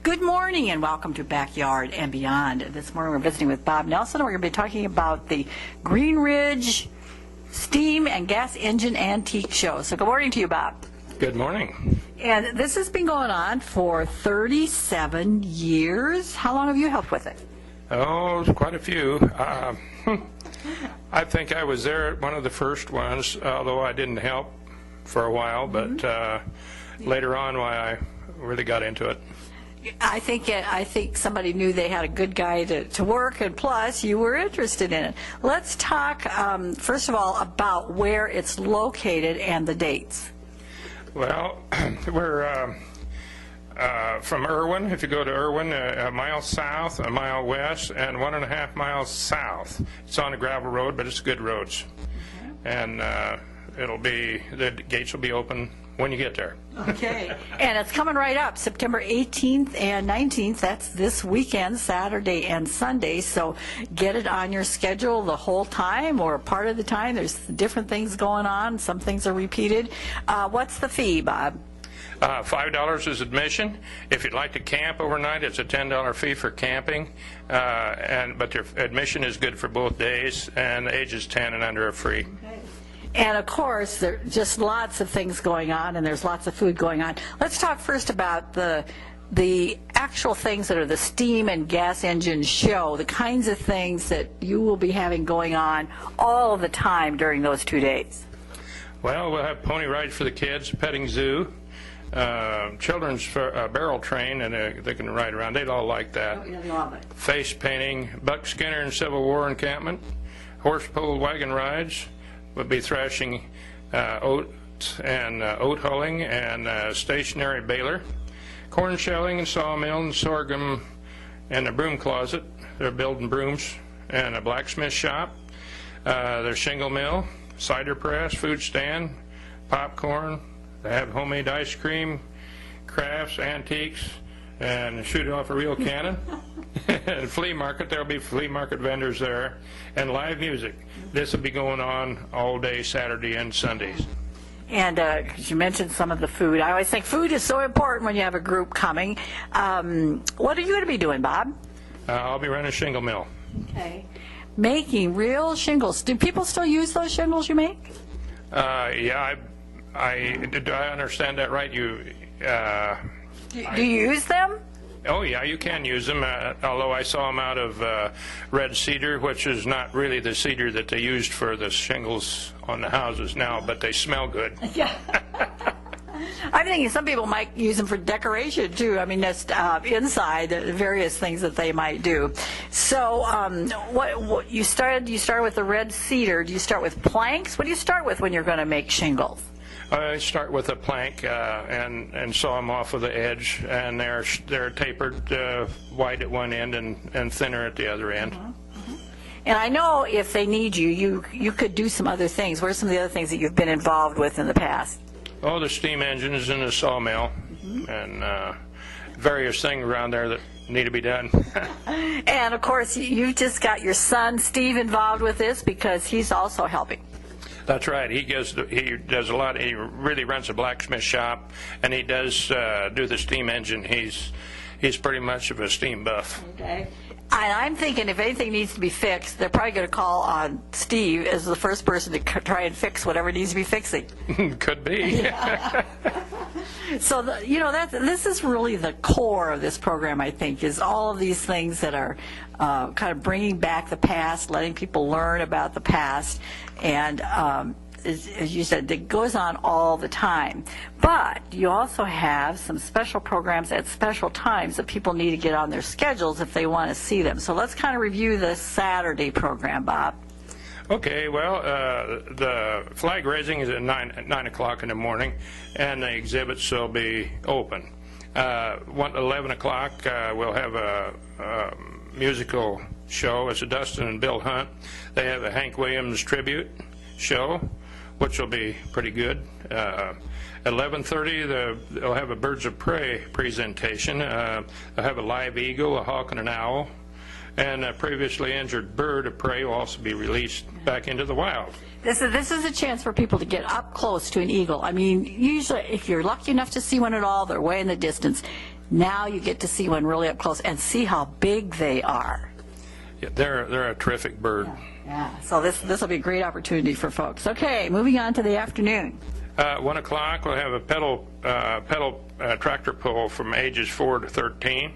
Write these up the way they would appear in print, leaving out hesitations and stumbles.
Good morning and welcome to Backyard and Beyond. This morning we're visiting with Bob Nelson. We're going to be talking about the Green Ridge Steam and Gas Engine Antique Show. So good morning to you, Bob. Good morning. And this has been going on for 37 years. How long have you helped with it? Oh, quite a few. I think I was there at one of the first ones, although I didn't help for a while, but later on I really got into it. I think somebody knew they had a good guy to work, and plus you were interested in it. Let's talk, first of all, about where it's located and the dates. Well, we're from Irwin. If you go to Irwin, a mile south, a mile west, and 1.5 miles south. It's on a gravel road, but it's good roads. And the gates will be open when you get there. Okay. And it's coming right up, September 18th and 19th. That's this weekend, Saturday and Sunday. So get it on your schedule the whole time or part of the time. There's different things going on. Some things are repeated. What's the fee, Bob? $5 is admission. If you'd like to camp overnight, it's a $10 fee for camping. But your admission is good for both days, and ages 10 and under are free. Okay. And of course, there are just lots of things going on, and there's lots of food going on. Let's talk first about the actual things that are the steam and gas engine show, the kinds of things that you will be having going on all of the time during those 2 days. Well, we'll have pony rides for the kids, petting zoo, children's barrel train, and they can ride around. They'd all like that. Oh, yeah, they love it. Face painting, Buck Skinner and Civil War encampment, horse pulled wagon rides. We'll be thrashing oats and oat hulling and stationary baler, corn shelling and sawmill and sorghum and a broom closet. They're building brooms and a blacksmith shop. There's shingle mill, cider press, food stand, popcorn. They have homemade ice cream, crafts, antiques, and shoot off a real cannon. And flea market, there'll be flea market vendors there, and live music. This will be going on all day Saturday and Sundays. And you mentioned some of the food. I always think food is so important when you have a group coming. What are you going to be doing, Bob? I'll be running a shingle mill. Okay. Making real shingles. Do people still use those shingles you make? Yeah, do I understand that right? Do you use them? Oh, yeah, you can use them, although I saw them out of red cedar, which is not really the cedar that they used for the shingles on the houses now, but they smell good. Yeah. I'm thinking some people might use them for decoration, too. I mean, just inside, the various things that they might do. So what you started with the red cedar. Do you start with planks? What do you start with when you're going to make shingles? I start with a plank and saw them off of the edge, and they're tapered wide at one end and thinner at the other end. And I know if they need you could do some other things. What are some of the other things that you've been involved with in the past? Oh, the steam engines and the sawmill, and various things around there that need to be done. And of course, you just got your son Steve involved with this because he's also helping. That's right. He does a lot. He really runs a blacksmith shop, and he does do the steam engine. He's pretty much of a steam buff. Okay. And I'm thinking if anything needs to be fixed, they're probably going to call on Steve as the first person to try and fix whatever needs to be fixing. Could be. Yeah. So, this is really the core of this program, I think, is all of these things that are kind of bringing back the past, letting people learn about the past, and as you said, it goes on all the time. But you also have some special programs at special times that people need to get on their schedules if they want to see them. So let's kind of review the Saturday program, Bob. Okay, well, the flag raising is at 9 o'clock in the morning, and the exhibits will be open. 11 o'clock, we'll have a musical show. It's a Dustin and Bill Hunt. They have a Hank Williams tribute show, which will be pretty good. 11:30, they'll have a Birds of Prey presentation. They'll have a live eagle, a hawk, and an owl. And a previously injured bird of prey will also be released back into the wild. This is a chance for people to get up close to an eagle. I mean, usually if you're lucky enough to see one at all, they're way in the distance. Now you get to see one really up close and see how big they are. Yeah, they're a terrific bird. Yeah. So this will be a great opportunity for folks. Okay, moving on to the afternoon. 1 o'clock, we'll have a pedal tractor pull from ages 4 to 13,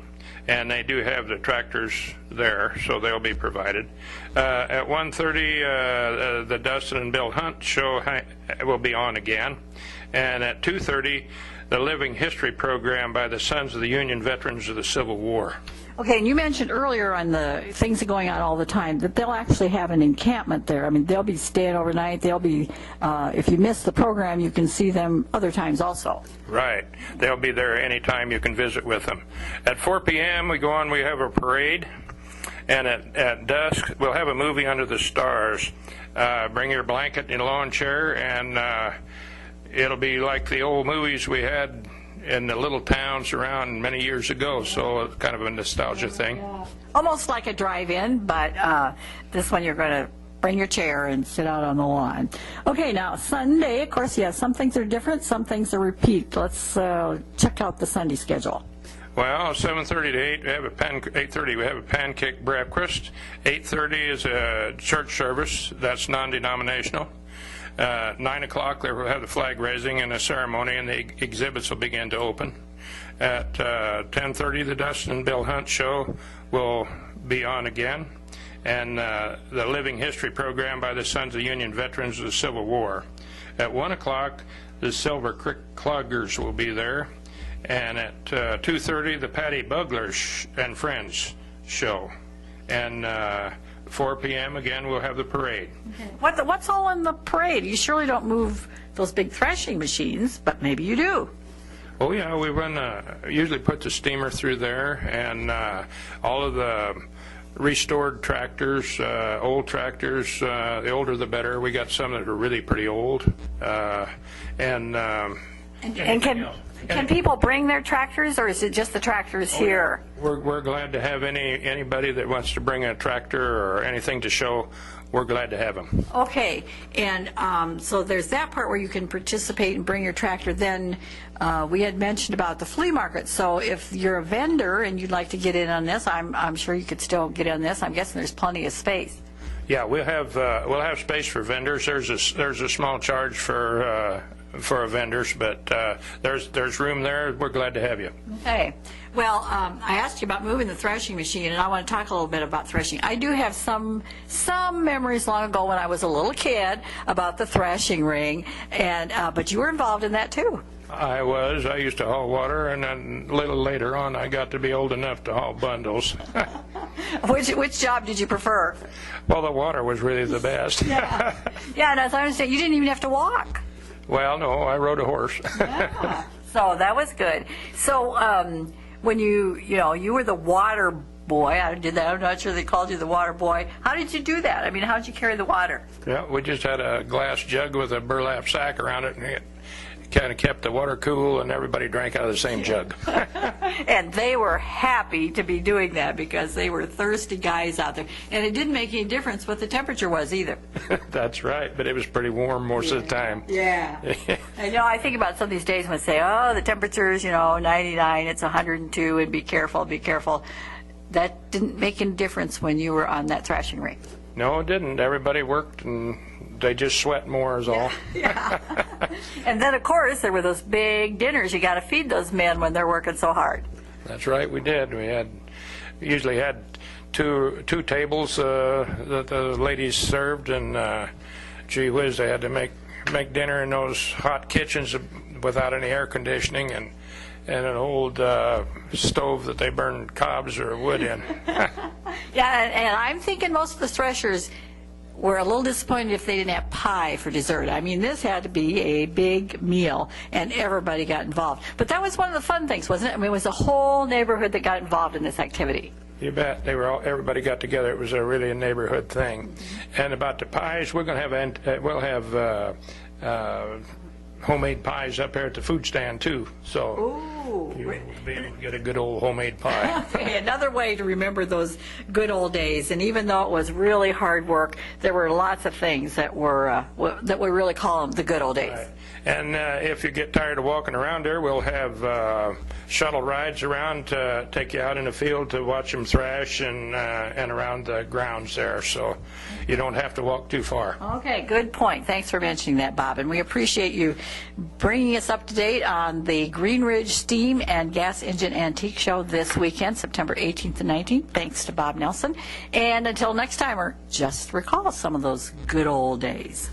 and they do have the tractors there, so they'll be provided. At 1:30, the Dustin and Bill Hunt show will be on again, and at 2:30, the Living History program by the Sons of the Union Veterans of the Civil War. Okay, and you mentioned earlier on the things that are going on all the time that they'll actually have an encampment there. I mean, they'll be staying overnight. They'll be, if you miss the program, you can see them other times also. Right. They'll be there anytime you can visit with them. At 4 p.m., we go on, we have a parade. And at dusk, we'll have a movie under the stars. Bring your blanket and lawn chair, and it'll be like the old movies we had in the little towns around many years ago, so it's kind of a nostalgia thing. Almost like a drive-in, but this one you're going to bring your chair and sit out on the lawn. Okay, now Sunday, of course, yeah, some things are different, some things are repeat. Let's check out the Sunday schedule. Well, 7:30 to 8, we have 8:30 we have a pancake breakfast. 8:30 is a church service that's non-denominational. 9 o'clock, they will have the flag raising and a ceremony, and the exhibits will begin to open. At 10:30, the Dustin and Bill Hunt show will be on again, and the Living History program by the Sons of Union Veterans of the Civil War. At 1 o'clock, the Silver Creek Cloggers will be there, and at 2:30, the Patty Bugler and Friends show, and 4 p.m. again we'll have the parade. Okay. What's all in the parade? You surely don't move those big threshing machines, but maybe you do. Oh yeah, we run usually put the steamer through there, and all of the restored tractors, old tractors, the older the better. We got some that are really pretty old, and can people bring their tractors, or is it just the tractors here? We're glad to have anybody that wants to bring a tractor or anything to show. We're glad to have them. Okay, and so there's that part where you can participate and bring your tractor. Then we had mentioned about the flea market. So if you're a vendor and you'd like to get in on this, I'm sure you could still get in on this. I'm guessing there's plenty of space. Yeah, we'll have space for vendors. There's a small charge for vendors, but there's room there. We're glad to have you. Okay. Well, I asked you about moving the threshing machine, and I want to talk a little bit about threshing. I do have some memories long ago when I was a little kid about the threshing ring, and but you were involved in that too. I was. I used to haul water, and then a little later on, I got to be old enough to haul bundles. Which job did you prefer? Well, the water was really the best. Yeah, and as I understand, you didn't even have to walk. Well, no, I rode a horse. Yeah. So that was good. So when you were the water boy, I'm not sure they called you the water boy. How did you do that? I mean, how did you carry the water? Yeah, we just had a glass jug with a burlap sack around it, and it kind of kept the water cool, and everybody drank out of the same jug. And they were happy to be doing that because they were thirsty guys out there. And it didn't make any difference what the temperature was either. That's right, but it was pretty warm most of the time. Yeah. And, I think about some of these days when they say, oh, the temperature's, 99, it's 102, and be careful, be careful. That didn't make any difference when you were on that thrashing ring. No, it didn't. Everybody worked, and they just sweat more is all. Yeah. And then, of course, there were those big dinners. You got to feed those men when they're working so hard. That's right, we did. We usually had two tables that the ladies served, and gee whiz, they had to make dinner in those hot kitchens without any air conditioning, and an old stove that they burned cobs or wood in. Yeah, and I'm thinking most of the threshers were a little disappointed if they didn't have pie for dessert. I mean, this had to be a big meal, and everybody got involved. But that was one of the fun things, wasn't it? I mean, it was a whole neighborhood that got involved in this activity. You bet. Everybody got together. It was really a neighborhood thing. Mm-hmm. And about the pies, we'll have homemade pies up here at the food stand too. So. Ooh, you'll be able to get a good old homemade pie. Okay, another way to remember those good old days. And even though it was really hard work, there were lots of things that were that we really call them the good old days. Right. And if you get tired of walking around there, we'll have shuttle rides around to take you out in the field to watch them thrash and around the grounds there, so you don't have to walk too far. Okay, good point. Thanks for mentioning that, Bob. And we appreciate you bringing us up to date on the Green Ridge Steam and Gas Engine Antique Show this weekend, September 18th and 19th. Thanks to Bob Nelson. And until next time, just recall some of those good old days.